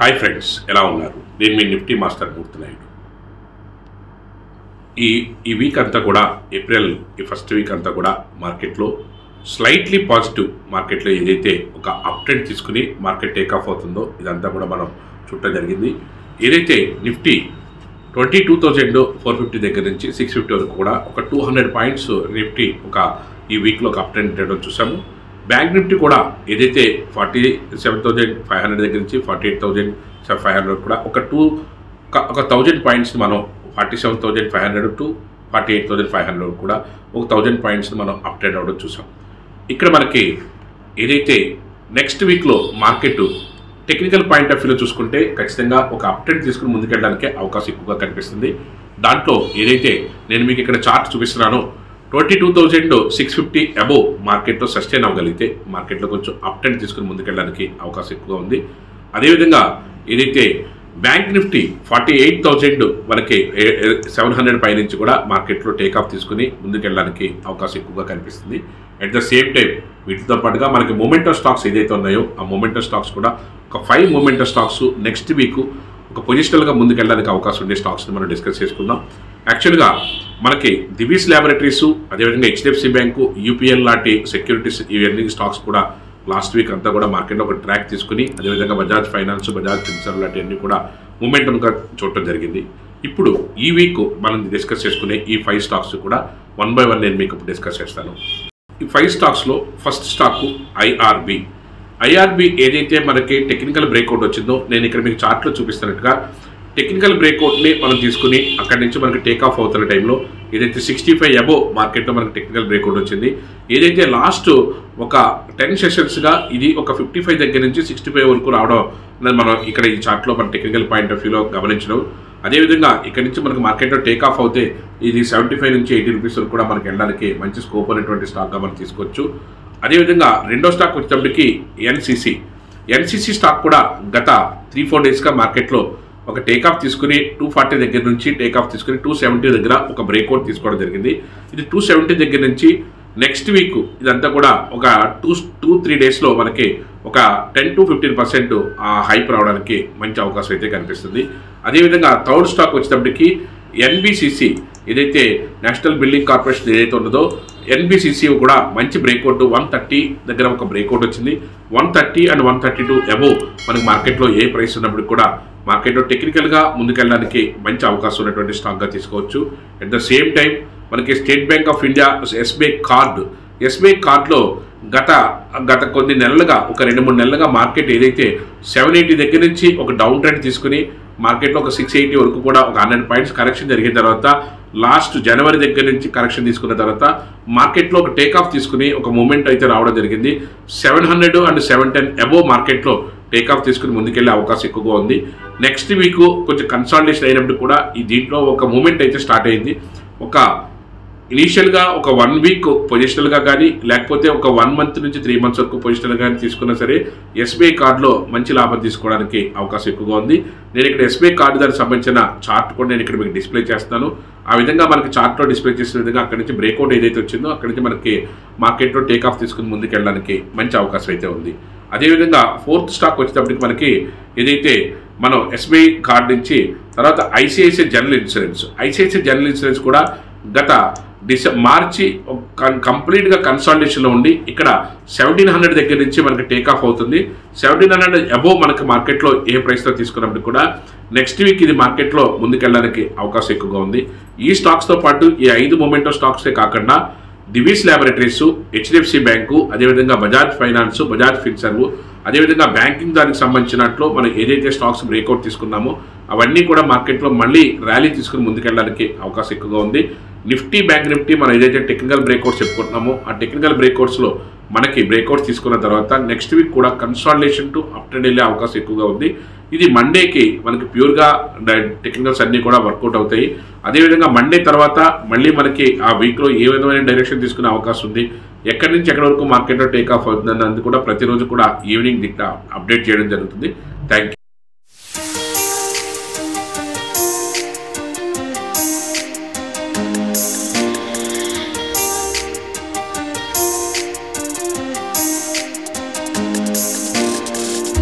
Hi friends, ఎలా ఉన్నారు? నేను మీ నిఫ్టీ మాస్టర్ మూర్తి నాయుడు. ఈ వీక్ అంతా కూడా ఏప్రిల్ ఫస్ట్ వీక్ అంతా కూడా మార్కెట్లో స్లైట్లీ పాజిటివ్ మార్కెట్లో ఏదైతే ఒక అప్ ట్రెండ్ తీసుకుని మార్కెట్ టేక్ ఆఫ్ అవుతుందో ఇదంతా కూడా మనం చూడటం జరిగింది. ఏదైతే నిఫ్టీ 22,450 దగ్గర నుంచి 650 వరకు కూడా ఒక 200 పాయింట్స్ నిఫ్టీ ఈ వీక్లో ఒక అప్ ట్రెండ్ చేయడం చూసాము. బ్యాంక్ నిఫ్టీ కూడా ఏదైతే 47,500 దగ్గర నుంచి 48,500 కూడా ఒక 1,000 పాయింట్స్ మనం 47,500 టు 48,500 కూడా ఒక 1,000 పాయింట్స్ మనం అప్ ట్రెండ్ అవ్వడం చూసాం. ఇక్కడ మనకి ఏదైతే నెక్స్ట్ వీక్లో మార్కెట్ టెక్నికల్ పాయింట్ ఆఫ్ వ్యూలో చూసుకుంటే ఖచ్చితంగా ఒక అప్ ట్రెండ్ తీసుకుని ముందుకెళ్ళడానికి అవకాశం ఎక్కువగా కనిపిస్తుంది. దాంట్లో ఏదైతే నేను మీకు ఇక్కడ చార్ట్ చూపిస్తున్నానో 22,650 అబోవ్ మార్కెట్లో సస్టైన్ అవ్వగలిగితే మార్కెట్లో కొంచెం అప్ ట్రెండ్ తీసుకుని ముందుకెళ్ళడానికి అవకాశం ఎక్కువగా ఉంది. అదేవిధంగా ఏదైతే బ్యాంక్ నిఫ్టీ 48,000 మనకి 700 పై నుంచి కూడా మార్కెట్లో టేక్ ఆఫ్ తీసుకుని ముందుకెళ్ళడానికి అవకాశం ఎక్కువగా కనిపిస్తుంది. అట్ ద సేమ్ టైం వీటితో పాటుగా మనకి మొమెంటం స్టాక్స్ ఏదైతే ఉన్నాయో ఆ మొమెంటం స్టాక్స్ కూడా ఒక 5 మొమెంటం స్టాక్స్ నెక్స్ట్ వీక్ ఒక పొజిషనల్గా ముందుకెళ్ళడానికి అవకాశం ఉండే స్టాక్స్ని మనం డిస్కస్ చేసుకుందాం. యాక్చువల్గా మనకి దివీస్ ల్యాబొరేటరీస్, అదేవిధంగా HDFC బ్యాంకు, UPL లాంటి సెక్యూరిటీస్ ఇవన్నీ స్టాక్స్ కూడా లాస్ట్ వీక్ అంతా కూడా మార్కెట్లో ఒక ట్రాక్ తీసుకుని, అదేవిధంగా బజాజ్ ఫైనాన్స్, బజాజ్ ఫిన్సర్వ్ లాంటివన్నీ కూడా మూమెంటంగా చూడటం జరిగింది. ఇప్పుడు ఈ వీక్ మనం డిస్కస్ చేసుకునే ఈ 5 స్టాక్స్ కూడా 1 by 1 నేను మీకు డిస్కస్ చేస్తాను. ఈ 5 స్టాక్స్లో ఫస్ట్ స్టాకు IRB ఏదైతే మనకి టెక్నికల్ బ్రేక్అవుట్ వచ్చిందో నేను ఇక్కడ మీకు చార్ట్లో చూపిస్తున్నట్టుగా టెక్నికల్ బ్రేక్అవుట్ని మనం తీసుకుని అక్కడి నుంచి మనకి టేక్ ఆఫ్ అవుతున్న టైంలో ఏదైతే 65 అబోవ్ మార్కెట్లో మనకి టెక్నికల్ బ్రేక్అవుట్ వచ్చింది. ఏదైతే లాస్ట్ ఒక 10 సెషన్స్గా ఇది ఒక 55 దగ్గర నుంచి 65 వరకు రావడం మనం ఇక్కడ ఈ చార్ట్లో మన టెక్నికల్ పాయింట్ ఆఫ్ వ్యూలో గమనించడం. అదేవిధంగా ఇక్కడ నుంచి మనకి మార్కెట్లో టేక్ ఆఫ్ అవుతే ఇది 75 నుంచి 80 రూపీస్ వరకు కూడా మనకి వెళ్ళడానికి మంచి స్కోప్ అనేటువంటి స్టాక్గా మనం తీసుకోవచ్చు. అదేవిధంగా రెండో స్టాక్ వచ్చేటప్పటికి NCC స్టాక్ కూడా గత 3-4 డేస్గా మార్కెట్లో ఒక టేక్ ఆఫ్ తీసుకుని 240 దగ్గర నుంచి టేక్ ఆఫ్ తీసుకుని 270 దగ్గర ఒక బ్రేక్అవుట్ తీసుకోవడం జరిగింది. ఇది 270 దగ్గర నుంచి నెక్స్ట్ వీక్ ఇదంతా కూడా ఒక 2-3 డేస్లో మనకి ఒక 10 to 15% హైప్ రావడానికి మంచి అవకాశం అయితే కనిపిస్తుంది. అదేవిధంగా థర్డ్ స్టాక్ వచ్చేటప్పటికి NBCC ఏదైతే నేషనల్ బిల్డింగ్ కార్పొరేషన్ ఏదైతే ఉన్నదో NBCC కూడా మంచి బ్రేక్అవుట్ 130 దగ్గర ఒక బ్రేక్అవుట్ వచ్చింది. 130 and 132 అబోవ్ మనకి మార్కెట్లో ఏ ప్రైస్ ఉన్నప్పటికి కూడా మార్కెట్లో టెక్నికల్గా ముందుకెళ్ళడానికి మంచి అవకాశం ఉన్నటువంటి స్టాక్గా తీసుకోవచ్చు. అట్ ద సేమ్ టైం మనకి state bank of India SBI కార్డ్లో గత కొన్ని నెలలుగా ఒక 2-3 నెలలుగా మార్కెట్ ఏదైతే 780 దగ్గర నుంచి ఒక డౌన్ ట్రెండ్ తీసుకుని మార్కెట్లో ఒక 680 వరకు కూడా ఒక 100 పాయింట్స్ కరెక్షన్ జరిగిన తర్వాత లాస్ట్ జనవరి దగ్గర నుంచి కరెక్షన్ తీసుకున్న తర్వాత మార్కెట్లో ఒక టేక్ ఆఫ్ తీసుకుని ఒక మూమెంట్ అయితే రావడం జరిగింది. 700 and 710 అబోవ్ మార్కెట్లో టేక్ ఆఫ్ తీసుకుని ముందుకెళ్ళే అవకాశం ఎక్కువగా ఉంది. నెక్స్ట్ వీక్ కొంచెం కన్సాలిడేషన్ అయినప్పుడు కూడా ఈ దీంట్లో ఒక మూమెంట్ అయితే స్టార్ట్ అయింది. ఒక ఇనీషియల్గా ఒక 1 వీక్ పొజిషనల్గా కానీ లేకపోతే ఒక 1 month నుంచి 3 months వరకు పొజిషనల్గా కానీ తీసుకున్నా సరే SBI కార్డులో మంచి లాభం తీసుకోవడానికి అవకాశం ఎక్కువగా ఉంది. నేను ఇక్కడ SBI కార్డు దానికి సంబంధించిన చార్ట్ కూడా నేను ఇక్కడ మీకు డిస్ప్లే చేస్తాను. ఆ విధంగా మనకి చార్ట్లో డిస్ప్లే చేసిన విధంగా అక్కడి నుంచి బ్రేక్అవుట్ ఏదైతే వచ్చిందో అక్కడి నుంచి మనకి మార్కెట్లో టేక్ ఆఫ్ తీసుకుని ముందుకెళ్ళడానికి మంచి అవకాశం అయితే ఉంది. అదేవిధంగా ఫోర్త్ స్టాక్ వచ్చేటప్పటికి మనకి ఏదైతే మనం SBI కార్డు నుంచి తర్వాత ICICI జనరల్ ఇన్సూరెన్స్ కూడా గత మార్చి కంప్లీట్గా కన్సాలిడేషన్లో ఉండి ఇక్కడ 1700 దగ్గర నుంచి మనకి టేక్ ఆఫ్ అవుతుంది. 1700 అబోవ్ మనకి మార్కెట్లో ఏ ప్రైస్లో తీసుకున్నప్పుడు కూడా నెక్స్ట్ వీక్ ఇది మార్కెట్లో ముందుకెళ్ళడానికి అవకాశం ఎక్కువగా ఉంది. ఈ స్టాక్స్తో పాటు ఈ 5 మొమెంటం స్టాక్సే కాకుండా దివీస్ ల్యాబొరేటరీస్, HDFC బ్యాంకు, అదేవిధంగా బజాజ్ ఫైనాన్స్, బజాజ్ ఫిన్సర్వ్, అదేవిధంగా బ్యాంకింగ్ దానికి సంబంధించినట్లు మనం ఏదైతే స్టాక్స్ బ్రేక్అవుట్ తీసుకున్నామో అవన్నీ కూడా మార్కెట్లో మళ్ళీ ర్యాలీ తీసుకుని ముందుకెళ్ళడానికి అవకాశం ఎక్కువగా ఉంది. నిఫ్టీ, బ్యాంక్ నిఫ్టీ మనం ఏదైతే టెక్నికల్ బ్రేక్అవుట్స్ చెప్పుకుంటున్నామో ఆ టెక్నికల్ బ్రేక్అవుట్స్లో మనకి బ్రేక్అవుట్స్ తీసుకున్న తర్వాత నెక్స్ట్ వీక్ కూడా కన్సాలిడేషన్ టు అప్ ట్రెండ్ వెళ్ళే అవకాశం ఎక్కువగా ఉంది. ఇది మండేకి మనకి ప్యూర్గా టెక్నికల్స్ అన్నీ కూడా వర్కౌట్ అవుతాయి. అదేవిధంగా మండే తర్వాత మళ్ళీ మనకి ఆ వీక్లో ఏ విధమైన డైరెక్షన్ తీసుకునే అవకాశం ఉంది, ఎక్కడి నుంచి ఎక్కడి వరకు మార్కెట్లో టేక్ ఆఫ్ అవుతుందన్నది కూడా ప్రతిరోజు కూడా ఈవినింగ్ అప్డేట్ చేయడం జరుగుతుంది. Thank you.